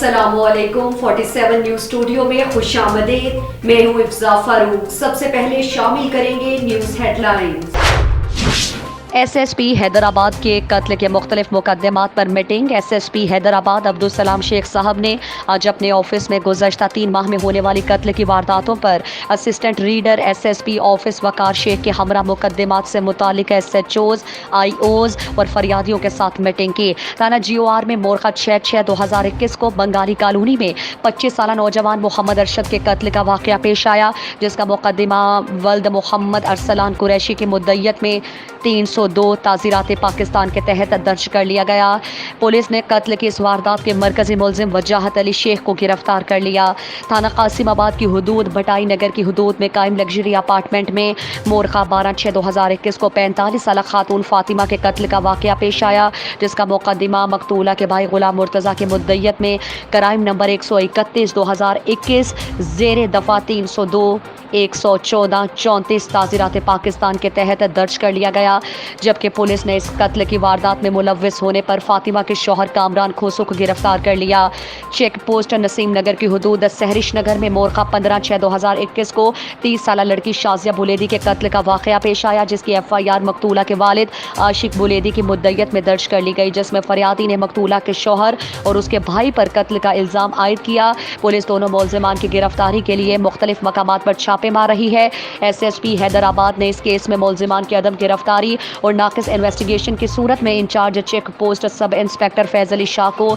अस्सलामु अलैकुम। 47 news studio में खुश आमदीद। मैं हूँ इफ्जा फारूक। सबसे पहले शामिल करेंगे न्यूज हेडलाइंस। SSP हैदराबाद के कत्ल के मुख्तलिफ मुकदमात पर मीटिंग। SSP हैदराबाद अब्दुल सलाम शेख साहब ने आज अपने ऑफिस में गुज़श्ता 3 माह में होने वाली कत्ल की वारदातों पर असिस्टेंट रीडर SSP ऑफिस वकार शेख के हमरा मुकदमात से मुतालिक SHOs, IOs और फरियादियों के साथ मीटिंग की। थाना GOR में मोरखा 6/6/2021 को बंगाली कॉलोनी में 25 साल नौजवान मोहम्मद अरशद के कत्ल का वाक़या पेश आया, जिसका मुकदमा वल्द मोहम्मद अरसलान कुरैशी की मुद्दयत में 302 ताज़ीरात पाकिस्तान के तहत दर्ज कर लिया गया। पुलिस ने कत्ल की इस वारदात के मरकजी मुलजिम वजाहत अली शेख को गिरफ्तार कर लिया। थाना कासिमाबाद की हुदूद भटाई नगर की हुदूद में कायम लग्जरी अपार्टमेंट में मोरखा 12/6/2021 को 45 साल खातून फातिमा के कत्ल का वाक़या पेश आया, जिसका मुकदमा मकतूला के भाई गुलाम मुर्तज़ा की मुद्दयत में क्राइम नंबर 131/2021 ज़ेर दफ़ा 302 114 34 ताज़ीरात पाकिस्तान के तहत दर्ज कर लिया गया। जबकि पुलिस ने इस कत्ल की वारदात में मुलव्विस होने पर फातिमा के शौहर कामरान खोसो को गिरफ्तार कर लिया। चेक पोस्ट नसीम नगर की हुदूद सहरिश नगर में मोरखा 15/6/2021 को 30 साल लड़की शाजिया बुलेदी के कत्ल का वाक़या पेश आया, जिसकी FIR मकतूला के वालिद आशिक बुलेदी की मुद्दयत में दर्ज कर ली गई, जिसमें फरियादी ने मकतूला के शौहर और उसके भाई पर कत्ल का इल्ज़ाम आयद किया। पुलिस दोनों मुलजिमान की गिरफ्तारी के लिए मुख्तलिफ मकामात पर छापे मार रही है। SSP हैदराबाद ने इस केस में मुलजिमान की अदम गिरफ्तारी और नाकिस इन्वेस्टिगेशन की सूरत में incharge check post sub inspector Faiz Ali Shah को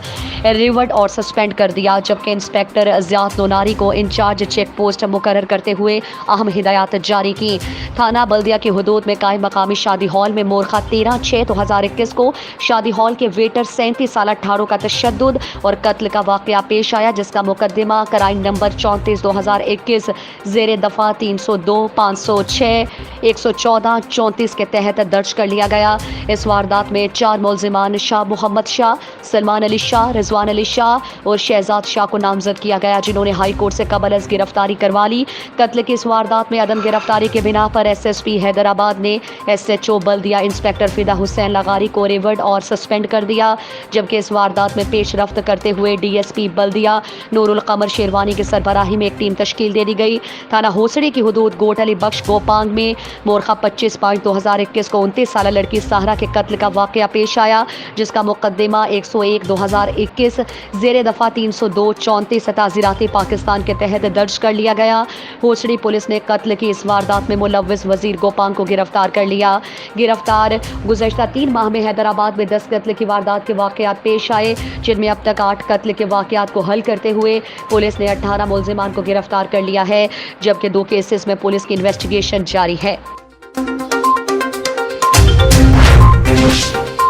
रिवर्ड और सस्पेंड कर दिया, जबकि इंस्पेक्टर ज़ियाद नोनारी को इंचार्ज चेक पोस्ट मुकर्रर करते हुए अहम हिदायत जारी की। थाना बल्दिया की हुदूद में कायम मकामी शादी हॉल में मोरखा 13/6/2021 को शादी हॉल के वेटर 37 साल ठारों का तशद्दुद और कत्ल का वाक़या पेश आया, जिसका मुकदमा क्राइम नंबर 34/2021 ज़ेर दफ़ा 302 506 114 34 के तहत दर्ज कर लिया गया। इस वारदात में 4 मुलजिमान शाह मोहम्मद शाह, सलमान अली शाह, रिजवान अली शाह और शहजाद शाह को नामजद किया गया, जिन्होंने हाई कोर्ट से कबल अज गिरफ्तारी करवा ली। कत्ल की इस वारदात में अदम गिरफ्तारी के बिना पर SSP हैदराबाद ने SHO बल्दिया इंस्पेक्टर फिदा हुसैन लगारी को रिवर्ड और सस्पेंड कर दिया, जबकि इस वारदात में पेशरफ्त करते हुए DSP बल्दिया नूरुल कमर शेरवानी की सरबराही में एक टीम तश्कील दे दी गई। थाना होसड़ी की हुदूद गोट अली बख्श गोपांग में मोरखा 25/5/2021 को 29 साल लड़की साहरा के कत्ल का वाक़या पेश आया, जिसका मुकदमा 101/2021 ज़ेर दफ़ा 302 34 ताज़ीरात पाकिस्तान के तहत दर्ज कर लिया गया। होसड़ी पुलिस ने कत्ल की इस वारदात में मुलव्विस वजीर गोपांग को गिरफ्तार कर लिया। गिरफ्तार गुज़श्ता 3 माह में हैदराबाद में 10 कत्ल की वारदात के वाक़यात पेश आए, जिनमें अब तक 8 कत्ल के वाक़यात को हल करते हुए पुलिस ने 18 मुलजिमान को गिरफ्तार कर लिया है, जबकि 2 केसेस में पुलिस की इन्वेस्टिगेशन जारी है।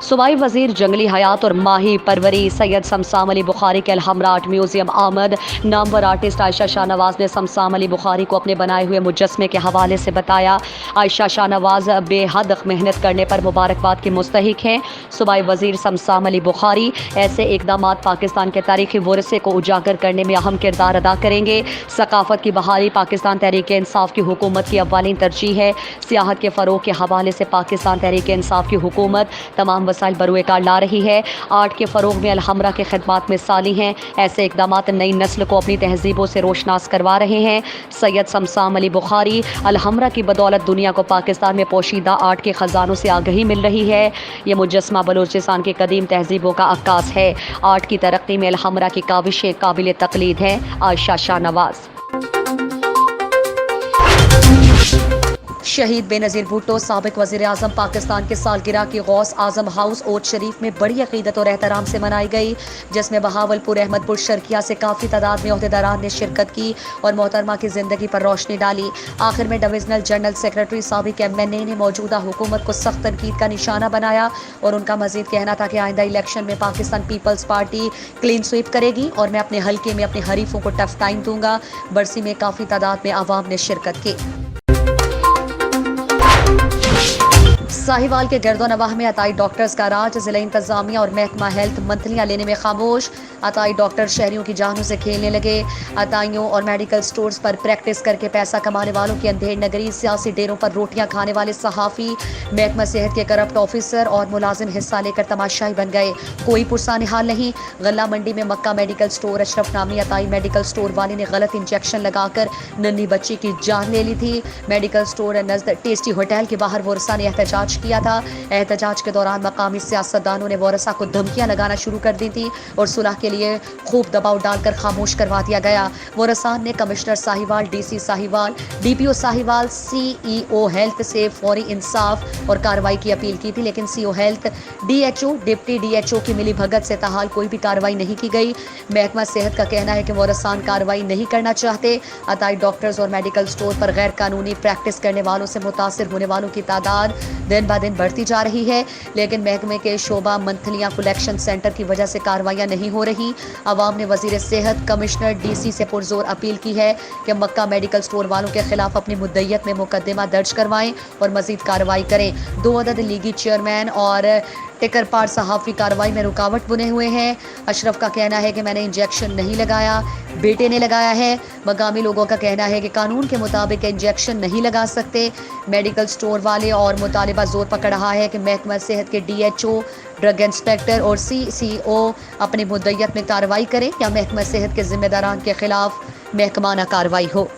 सूबाई वजीर जंगली हयात और माही परवरी सैयद समसाम अली बुखारी के अलहमरा आर्ट म्यूजियम आमद नामवर आर्टिस्ट आयशा शाहनवाज ने समसाम अली बुखारी को अपने बनाए हुए मुजस्मे के हवाले से बताया। आयशा शाहनवाज बेहद मेहनत करने पर मुबारकबाद की मुस्तहिक हैं। सूबाई वजीर समसाम अली बुखारी ऐसे इकदाम पाकिस्तान के तारीखी वरसे को उजागर करने में अहम किरदार अदा करेंगे। सकाफत की बहाली पाकिस्तान तहरीक इंसाफ की हुकूमत की अव्वलीन तरजीह है। सियाहत के फ़रोग के हवाले से पाकिस्तान तहरीक इंसाफ की हुकूमत तमाम वसाइल बरूएकार ला रही है। आर्ट के फ़रोग में अलहमरा के खिदमात मिसाली हैं। ऐसे इकदाम नई नस्ल को अपनी तहजीबों से रोशनास करवा रहे हैं। सैयद समसाम अली बुखारी अलहमरा की बदौलत दुनिया को पाकिस्तान में पोशीदा आर्ट के ख़जानों से आगही मिल रही है। ये मुजस्मा बलूचिस्तान की कदीम तहजीबों का अक्कास है। आर्ट की तरक्की में अलहमरा की काविशें काबिल तकलीद हैं। आयशा शाहनवाज। शहीद बेनज़ीर भुट्टो साबिक वज़ीर आज़म पाकिस्तान के सालगिरह की गौस आज़म हाउस ओट शरीफ में बड़ी अक़ीदत और एहतराम से मनाई गई, जिसमें बहावलपुर अहमदपुर शर्किया से काफ़ी तादाद में ओहदेदारान ने शिरकत की और मोहतरमा की ज़िंदगी पर रोशनी डाली। आखिर में डिविजनल जनरल सेक्रेटरी साबिक MNA ने मौजूदा हुकूमत को सख्त तनकीद का निशाना बनाया और उनका मज़ीद कहना था कि आइंदा इलेक्शन में पाकिस्तान पीपल्स पार्टी क्लीन स्वीप करेगी और मैं अपने हल्के में अपने हरीफों को टफ टाइम दूंगा। बरसी में काफ़ी तादाद में आवाम ने शिरकत की। साहिवाल के गर्दोनवाह में अताई डॉक्टर्स का राज, जिला इंतजामिया और महकमा हेल्थ मंथलियाँ लेने में खामोश। अताई डॉक्टर शहरियों की जानों से खेलने लगे। अताइयों और मेडिकल स्टोर्स पर प्रैक्टिस करके पैसा कमाने वालों की अंधेर नगरी, सियासी डेरों पर रोटियां खाने वाले सहाफ़ी, महकमा सेहत के करप्ट ऑफिसर और मुलाजिम हिस्सा लेकर तमाशाई बन गए। कोई पुरसान हाल नहीं। गल्ला मंडी में मक्का मेडिकल स्टोर अशरफ नामी अताई मेडिकल स्टोर वाले ने गलत इंजेक्शन लगाकर नन्ही बच्ची की जान ले ली थी। मेडिकल स्टोर नज़द टेस्टी होटल के बाहर वरसा ने एहतजाज किया था। एहतजाज के दौरान मकामी सियासतदानों ने वरसा को धमकियां लगाना शुरू कर दी थी और सुलह के लिए खूब दबाव डालकर खामोश करवा दिया गया। वरसान ने commissioner Sahiwal, DC Sahiwal, DPO Sahiwal, CEO health से फौरी इंसाफ और कार्रवाई की अपील की थी, लेकिन CO health, DHO, deputy DHO की मिली भगत से ताहाल कोई भी कार्रवाई नहीं की गई। महकमा सेहत का कहना है कि वरसान कार्रवाई नहीं करना चाहते। अताई डॉक्टर्स और मेडिकल स्टोर पर गैर कानूनी प्रैक्टिस करने वालों से मुतासिर होने वालों की तादाद दिन ब दिन बढ़ती जा रही है, लेकिन महकमे के शोबा मंथलियाँ कलेक्शन सेंटर की वजह से कार्रवाइयाँ नहीं हो रही। अवाम ने वजीर सेहत, कमिश्नर, डीसी से पुरजोर अपील की है कि मक्का मेडिकल स्टोर वालों के खिलाफ अपनी मुद्दइयत में मुकदमा दर्ज करवाएं और मजीद कार्रवाई करें। 2 अदद लीगी चेयरमैन और टिकर पार सहाफ़ी कार्रवाई में रुकावट बुने हुए हैं। अशरफ का कहना है कि मैंने इंजेक्शन नहीं लगाया, बेटे ने लगाया है। मकामी लोगों का कहना है कि कानून के मुताबिक इंजेक्शन नहीं लगा सकते। मेडिकल स्टोर वाले और मुतालिबा जोर पकड़ रहा है कि महकमा सेहत के डीएचओ, ड्रग इंस्पेक्टर और सीसीओ अपनी मुद्दइयत में कार्रवाई करें या महकमा सेहत के जिम्मेदारान के खिलाफ महकमाना कार्रवाई हो।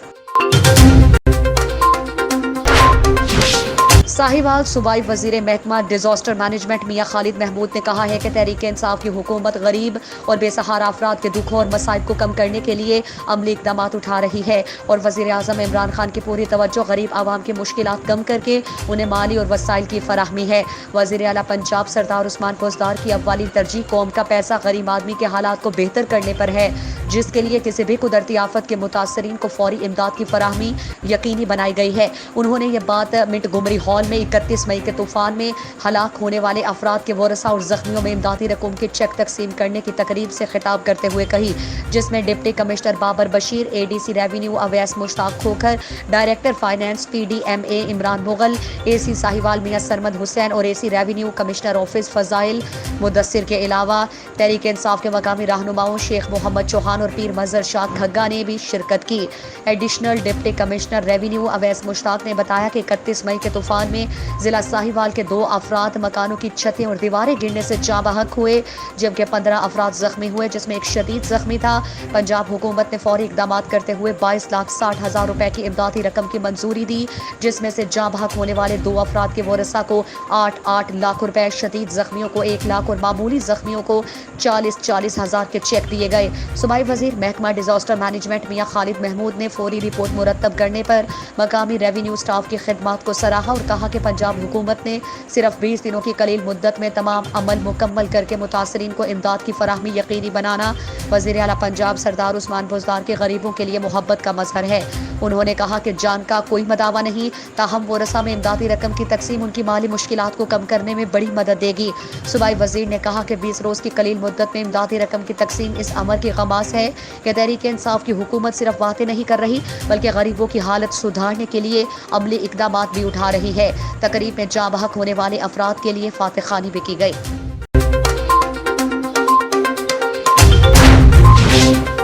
साहिवाल सूबाई वजीर महकमा डिजास्टर मैनेजमेंट मियां खालिद महमूद ने कहा है कि तहरीक इंसाफ की हुकूमत गरीब और बेसहारा अफराद के दुखों और मसाइब को कम करने के लिए अमली इकदाम उठा रही है और वजीर आज़म इमरान खान की पूरी तवज्जो गरीब आवाम की मुश्किलात कम करके उन्हें माली और वसाइल की फराहमी है। वजीर आला पंजाब सरदार उस्मान पोजदार की अव्वली तरजीह कौम का पैसा गरीब आदमी के हालात को बेहतर करने पर है, जिसके लिए किसी भी कुदरती आफत के मुतासरीन को फौरी इमदाद की फराहमी यकीनी बनाई गई है। उन्होंने ये बात मिंटगोमरी हॉल में 31 मई के तूफान में हलाक होने वाले अफराद के वरसा और जख्मियों में इमदादी रकूम के चेक तकसीम करने की तकरीब से खिताब करते हुए कही, जिसमें deputy commissioner Babar Bashir, ADC revenue Awais Mushtaq Khokhar, director finance PDMA Imran Mughal, AC Sahiwal Mian Sarmad Hussain और AC revenue commissioner office Fazail Mudassir के अलावा तहरीक इंसाफ के मकामी रहनुमाओं शेख मोहम्मद चौहान और पीर मजर शाह खग्गा ने भी शिरकत की। Additional deputy commissioner revenue Awais Mushtaq ने बताया कि 31 मई के तूफान में जिला साहिवाल के 2 अफराद मकानों की छतें और दीवारें गिरने से जाँ बहक हुए, जबकि 15 अफराद जख्मी हुए, जिसमें एक शदीद जख्मी था। पंजाब हुकूमत ने फौरी इकदाम करते हुए 22,60,000 रुपए की इमदादी रकम की मंजूरी दी, जिसमें से जाँ बहक होने वाले 2 अफराद के वरसा को 8-8 लाख रुपए, शदीद जख्मियों को 1 लाख और मामूली जख्मियों को 40-40 हज़ार के चेक दिए गए। सूबाई वजीर महकमा डिजास्टर मैनेजमेंट मियां खालिद महमूद ने फौरी रिपोर्ट मुरतब करने पर मकामी रेवेन्यू स्टाफ की खिदमत को सराहा और कहा कि पंजाब हुकूमत ने सिर्फ 20 दिनों की कलील मुद्दत में तमाम अमल मुकम्मल करके मुतासरीन को इमदाद की फराहमी यकीनी बनाना वज़ीर आला पंजाब सरदार उस्मान पोजदार के गरीबों के लिए मोहब्बत का मजहर है। उन्होंने कहा कि जान का कोई मदावा नहीं, ताहम वरसा में इमदादी रकम की तकसीम उनकी माली मुश्किलात को कम करने में बड़ी मदद देगी। सूबाई वजीर ने कहा कि 20 रोज़ की कलील मुद्दत में इमदादी रकम की तकसीम इस अमर की खमास है कि तहरीक इंसाफ की हुकूमत सिर्फ बातें नहीं कर रही बल्कि गरीबों की हालत सुधारने के लिए अमली इकदाम भी उठा रही है। तकरीब में जाँ बहक होने वाले अफराद के लिए फातिह खानी भी की गई।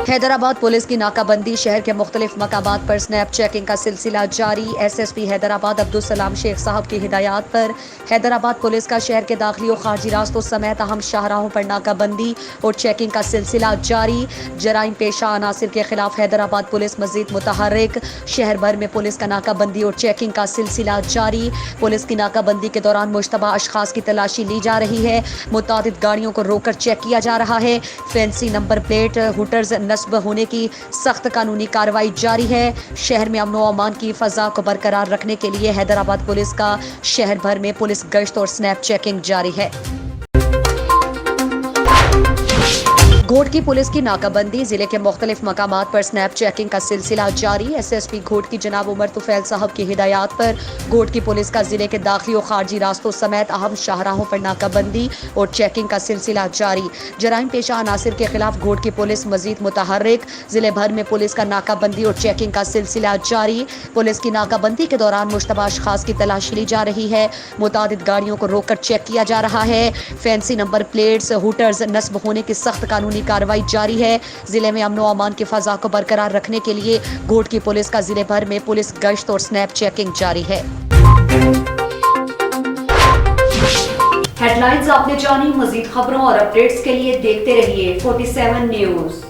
हैदराबाद पुलिस की नाकाबंदी, शहर के मुख्तलिफ मकामात पर स्नैप चेकिंग का सिलसिला जारी। SSP हैदराबाद अब्दुल सलाम शेख साहब की हिदायत पर हैदराबाद पुलिस का शहर के दाखिली और खारजी रास्तों समेत अहम शाहराहों पर नाकाबंदी और चेकिंग का सिलसिला जारी। जराइम पेशा अनासिर के खिलाफ हैदराबाद पुलिस मजीद मुतहर्रिक, शहर भर में पुलिस का नाकाबंदी और चेकिंग का सिलसिला जारी। पुलिस की नाकाबंदी के दौरान मुश्तबा अशखास की तलाशी ली जा रही है, मुतादिद गाड़ियों को रोककर चेक किया जा रहा है। फैंसी नंबर प्लेट हुटर्स नस्ब होने की सख्त कानूनी कार्रवाई जारी है। शहर में अमन व अमान की फजा को बरकरार रखने के लिए हैदराबाद पुलिस का शहर भर में पुलिस गश्त और स्नैप चेकिंग जारी है। घोट की पुलिस की नाकाबंदी, जिले के मुख्तलिफ मकामात पर स्नैप चेकिंग का सिलसिला जारी। SSP घोट की जनाब उमर तुफैल साहब की हिदायत पर घोट की पुलिस का जिले के दाखिली और खारजी रास्तों समेत अहम शाहराहों पर नाकाबंदी और चेकिंग का सिलसिला जारी। जराइम पेशा अनासिर के खिलाफ घोट की पुलिस मजीद मुतहर्रिक, जिले भर में पुलिस का नाकाबंदी और चेकिंग का सिलसिला जारी। पुलिस की नाकाबंदी के दौरान मुश्तबा अशखास की तलाशी ली जा रही है। मुतादिद गाड़ियों को रोककर चेक किया जा रहा है। फैंसी नंबर प्लेट्स, हुटर्स नस्ब होने की सख्त कानूनी कार्रवाई जारी है। जिले में अमन व अमान की फजा को बरकरार रखने के लिए घोट की पुलिस का जिले भर में पुलिस गश्त और स्नैप चेकिंग जारी है। हेडलाइंस आपने जानी, मजीद खबरों और अपडेट्स के लिए देखते रहिए 47 न्यूज।